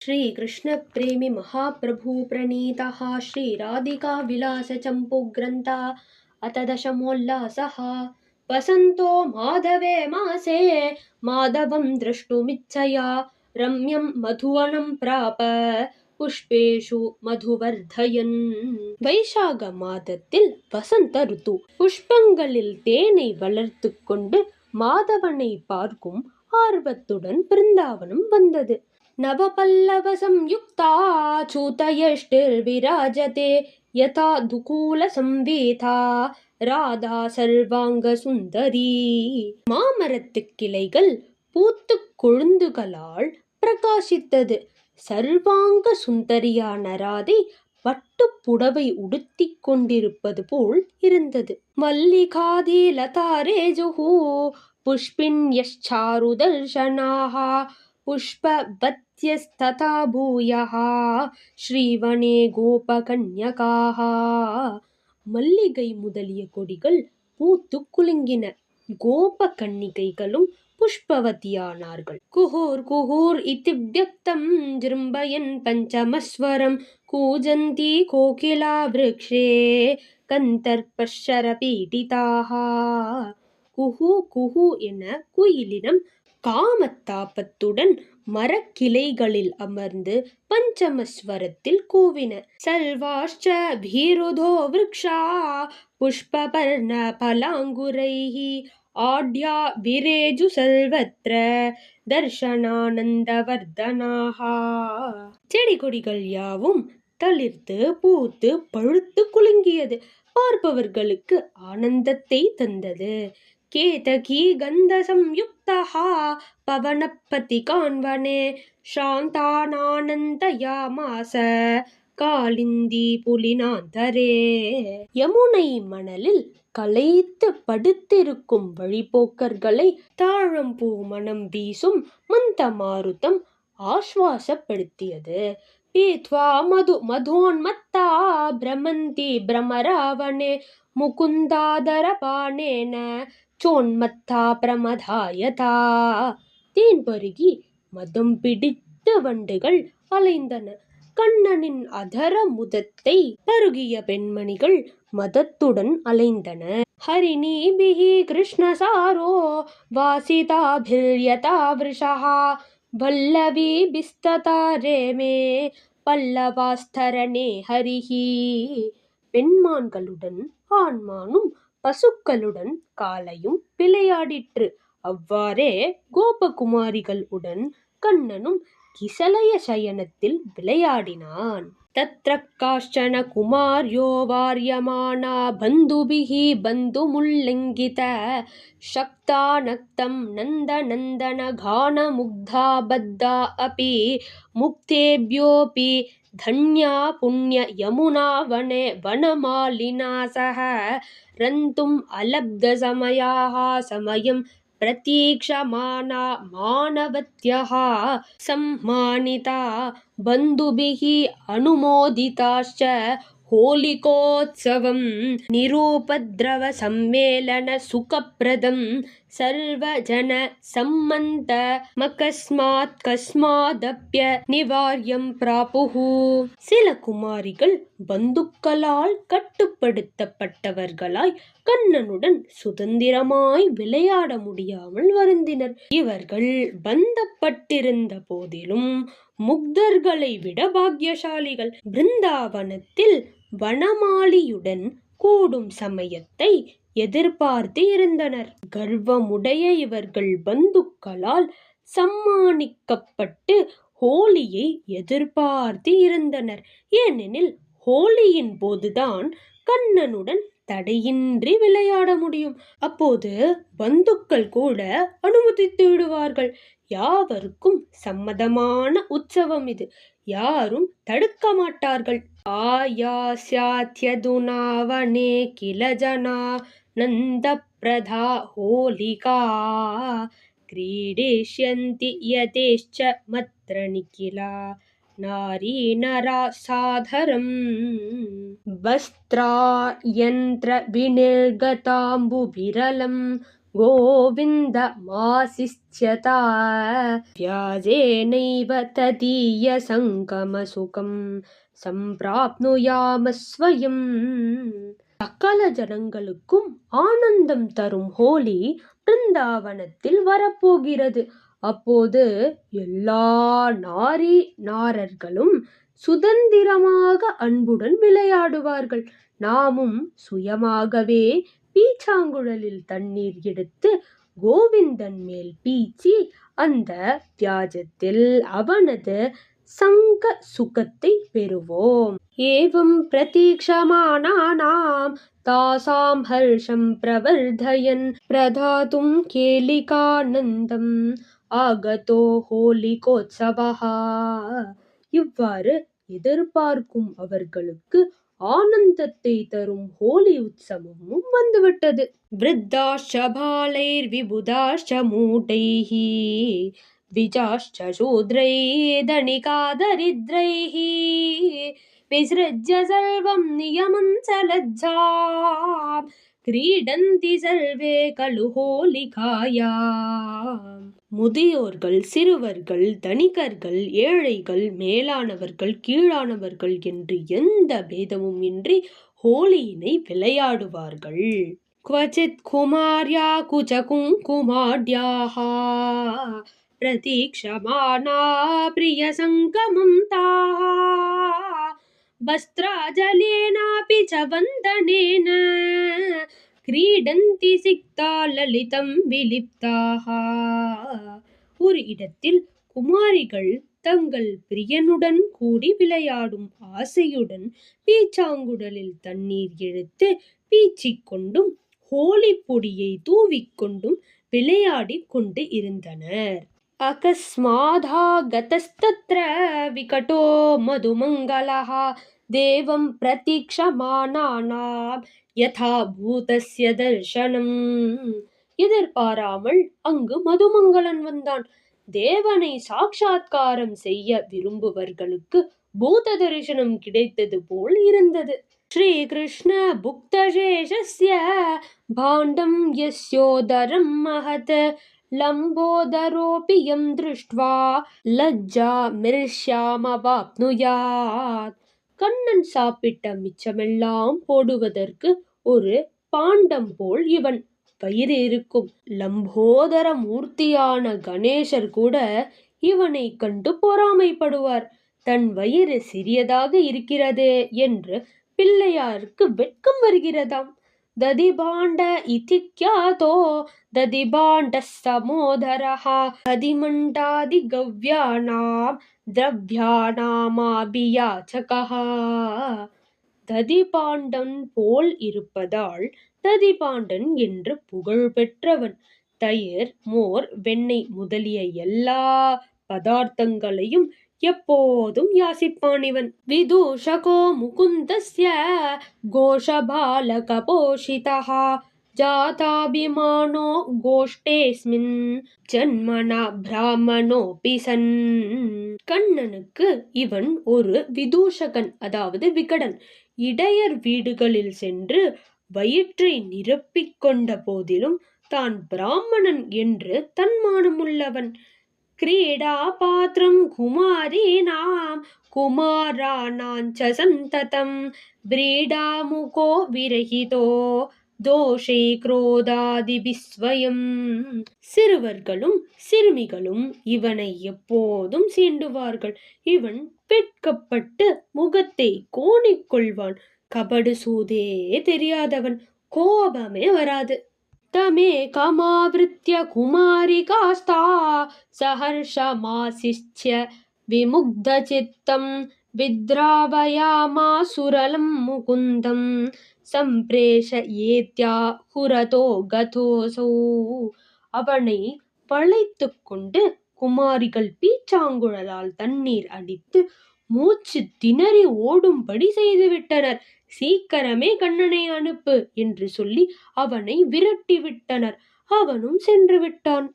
श्रीकृष्णप्रेमी महाप्रभु प्रणीतः श्रीराधिकाविलासचम्पूग्रन्थः अथ दशमोल्लासः। वसन्तो माधवे मासे माधवं द्रष्टुमिच्छया रम्यं मधुवनं प्राप புஷ்பேஷு மதுவர்தயன். வைசாக மாதத்தில் வசந்த ருத்து. புஷ்பங்களில் தேனை வளர்த்து கொண்டு மாதவனை பார்க்கும் ஆர்வத்துடன் பிருந்தாவனம் வந்தது. நவபல்லவ சம்யுக்தா சூதயஷ்டிர்விராஜதே யதா துகூல சம்வேதா ராதா சர்வாங்க சுந்தரி. மாமரத்து கிளைகள் பூத்து கொழுந்துகளால் பிரகாசித்தது. சர்வாங்க சுந்தரியான ராதை பட்டு புடவை உடுத்தி கொண்டிருப்பது போல் இருந்தது. மல்லிகாதி லதாரேஜுஹு புஷ்பின்யச்சாரு தர்ஷனாஹ புஷ்பவத்யஸ்ததா பூயஹ ஸ்ரீவனே கோபகன்யகாஹ. மல்லிகை முதலிய கொடிகள் பூத்து குலுங்கின. கோப கன்னிகைகளும் புஷ்பவதியானார்கள். குஹூர் குஹூர் இதி வியக்தம் ஜிரும்பயன் பஞ்சமஸ்வரம் கூஜந்தி கோகிலா விருக்ஷே கந்தர்பஷர பீடிதாஹ. குஹு குஹு என குயிலினம் காமத்தாபத்துடன் மரக்கிளைகளில் அமர்ந்து பஞ்சமஸ்வரத்தில் கூவின. சர்வாஷ்ச பீருதோ விருக்ஷா புஷ்பபர்ண பலாங்குரைஹி ஆட்யா விரேஜு சர்வத்ர தர்ஷனானந்தவர்தனாஹ. செடி கொடிகள் யாவும் தளிர்த்து பூத்து பழுத்து குலுங்கியது. பார்ப்பவர்களுக்கு ஆனந்தத்தை தந்தது. கேதகி கந்த சம்யுக்தஹ பவனப்பதி கான்வனே சாந்தானானந்தயாமாச காலிந்தி புலினாந்தரே. யமுனை மணலில் களைத்து படுத்திருக்கும் வழிபோக்கர்களை தாழம்பூ மனம் வீசும் மந்த மாருதம் ஆஸ்வாசப்படுத்தியது. பீத்வா மது மதோன்மத்தா பிரமந்தி பிரமராவணே முகுந்தாதரபாணேன சோன்மத்தா பிரமதாயதா. தேன் பருகி மதம் பிடித்த வண்டுகள் அலைந்தன. கண்ணனின் அதர முதத்தை பருகிய பெண்மணிகள் மதத்துடன் அலைந்தன. ஹரிணீபிஹி கிருஷ்ணசாரோ வாசிதாபிர்யதா விருஷஹ வல்லவீபிஸ்ததா ரேமே பல்லவாஸ்தரணே ஹரிஹி. பெண்மான்களுடன் ஆண்மானும் பசுக்களுடன் காளையும் விளையாடிற்று. அவ்வாறே கோபகுமாரிகள் உடன் கண்ணனும் கிசலய சயனத்தில் விளையாடினான். தத்ர காஷ்சன குமார்யோ வார்யமானா பந்துபிஹி பந்துமுல்லங்கித சக்தா நக்தம் நந்த நந்தன கான முக்தா பத்தா அபி முக்தேப்யோபி தன்யா புண்ணிய யமுனா வனே வனமாலினா சஹ ரந்தும் அலப்த சமயாஹ சமயம் பிரதீக்ஷமானா மானவத்யஹ சம்மானிதா பந்துபிஹி அனுமோதிதாश्च ஹோலிகோத்சவம் நிருபத்ரவ சம்மேளன சுகப்ரதம் சர்வஜன சம்மந்த மகஸ்மாத் கஸ்மாதப்ய நிவார்யம் பிராபுஹு. சில குமாரிகள் பந்துக்களால் கட்டுப்படுத்தப்பட்டவர்களாய் கண்ணனுடன் சுதந்திரமாய் விளையாட முடியாமல் வருந்தினர். இவர்கள் பந்தப்பட்டிருந்த போதிலும் முக்தர்களை விட பாக்யசாலிகள். பிருந்தாவனத்தில் வனமாலியுடன் கூடும் சமயத்தை எதிர்பார்த்து இருந்தனர். கர்வமுடைய இவர்கள் பந்துக்களால் சம்மானிக்கப்பட்டு ஹோலியை எதிர்பார்த்து இருந்தனர். ஏனெனில் ஹோலியின் போதுதான் கண்ணனுடன் தடையின்றி விளையாட முடியும். அப்போது பந்துக்கள் கூட அனுமதித்து விடுவார்கள். யாவருக்கும் சம்மதமான உற்சவம் இது. யாரும் தடுக்க மாட்டார்கள். ஆயாஸ்யாத்யதுனாவனே கில ஜனா நந்த பிரதா ஹோலிகா கிரீடிஷ்யந்தி யதேஷ்ச மத்ர நிகிலா நாரி நரா சாதரம் வஸ்த்ரா யந்த்ர விநிர்கதாம்பு விரலம் गोविन्दमासिष्यता व्याजेनैव तदीयसङ्गमसुखं सम्प्राप्नुयाम स्वयम्. சகல ஜனங்களுக்கும் ஆனந்தம் தரும் ஹோலி பிருந்தாவனத்தில் வரப்போகிறது. அப்போது எல்லா நாரர்களும் சுதந்திரமாக அன்புடன் விளையாடுவார்கள். நாமும் சுயமாகவே பீச்சாங்குழலில் தண்ணீர் எடுத்து கோவிந்தன் மேல் பீச்சி அந்த வியாஜத்தில் அவனது சங்க சுகத்தை பெறுவோம். ஏவம் பிரதீக்ஷமானானாம் தாசாம் ஹர்ஷம் பிரவர்தயன் பிரதாதும் கேலிகானந்தம் ஆகதோ ஹோலிகோத்சவஹ. இவ்வாறு எதிர்பார்க்கும் அவர்களுக்கு ஆனந்தத்தை தரும் ஹோலி உற்சவமும் வந்துவிட்டது. விருத்தாஷ்ச பாலைர் விபுதாஷ்ச மூடைஹ द्विजाश्च शूद्रैः धनिकादरिद्रैः विसृज्य सर्वं नियमं च लज्जां क्रीडन्ति सर्वे खलु होलिकायाम्. முதியோர்கள், சிறுவர்கள், தனிகர்கள், ஏழைகள், மேலானவர்கள், கீழானவர்கள் என்று எந்த பேதமும் இன்றி ஹோலியினை விளையாடுவார்கள். क्वचित् कुमार्या कुच कुङ्कुमाढ्याः प्रतीक्षमाणा प्रियसङ्गमं ताः वस्त्राजलेनापि च वन्दनेन क्रीडन्ति सिक्ता ललितं विलिप्ताः. ஒரு இடத்தில் குமாரிகள் தங்கள் பிரியனுடன் கூடி விளையாடும் ஆசையுடன் பீச்சாங்குடலில் தண்ணீர் எடுத்து பீச்சிக்கொண்டும் ஹோலி பொடியை தூவிக்கொண்டும் விளையாடிக் கொண்டு இருந்தனர். அகஸ்மாதாகதஸ்தத்ர விகடோ மதுமங்கலஹ தேவம் பிரதீக்ஷமானானாம் யதா பூதஸ்ய தர்சனம். எதிர்பாராமல் அங்கு மதுமங்கலன் வந்தான். தேவனை சாட்சாத்காரம் செய்ய விரும்புவர்களுக்கு பூத தரிசனம் கிடைத்தது போல் இருந்தது. ஸ்ரீ கிருஷ்ண புக்தசேஷஸ்ய பாண்டம் யஸ்யோதரம் மஹத் லம்போதரோபி யம் திருஷ்ட்வா லஜ்ஜா மிர்ஷ்யாமவாப்னுயாத். கண்ணன் சாப்பிட்ட மிச்சமெல்லாம் போடுவதற்கு ஒரு பாண்டம் போல் இவன் வயிறு இருக்கும். லம்போதர மூர்த்தியான கணேசர் கூட இவனை கண்டு பொறாமைப்படுவார். தன் வயிறு சிறியதாக இருக்கிறதே என்று பிள்ளையாருக்கு வெட்கம் வருகிறதாம். ததிபாண்ட இதிக்யாதோ ததிபாண்ட சமோதரஹ ததிமண்டாதி கவ்யானாம் திரவ்யானாமாபியாச்சகஹ. ததிபாண்டன் போல் இருப்பதால் ததிபாண்டன் என்று புகழ் பெற்றவன். தயிர், மோர், வெண்ணெய் முதலிய எல்லா பதார்த்தங்களையும் எப்போதும் யாசிப்பான் இவன். விதூஷகோ முகுந்தஸ்ய கோஷபாலக போஷிதஹ ஜாதாபிமானோ கோஷ்டேஸ்மின் ஜன்மனா பிராமணோபி சன். கண்ணனுக்கு இவன் ஒரு விதூஷகன், அதாவது விகடன். இடையர் வீடுகளில் சென்று வயிற்றை நிரப்பிக் கொண்ட போதிலும் தான் பிராமணன் என்று தன்மானமுள்ளவன். क्रीडा पात्रं कुमारीणां कुमाराणाञ्च सन्ततं व्रीडामुखो विरहितो தோஷை குரோதாதிபிஸ்வயம். சிறுவர்களும் சிறுமிகளும் இவனை எப்போதும் சீண்டுவார்கள். இவன் வெட்கப்பட்டு முகத்தை கோணிக்கொள்வான். கபடு சூதே தெரியாதவன், கோபமே வராது. तमेकमावृत्य कुमारिकास्ता सहर्षमासिष्य विमुग्धचित्तं विद्रावयामासुरलं मुकुन्दं सम्प्रेषयेत्याहुरतो गतोऽसौ. அவனை வளைத்து கொண்டு குமாரிகள் பீச்சாங்குழலால் தண்ணீர் அடித்து மூச்சு திணறி ஓடும்படி செய்துவிட்டனர். சீக்கிரமே கண்ணனை அனுப்பு என்று சொல்லி அவனை விரட்டி விட்டனர். அவனும் சென்று விட்டான்.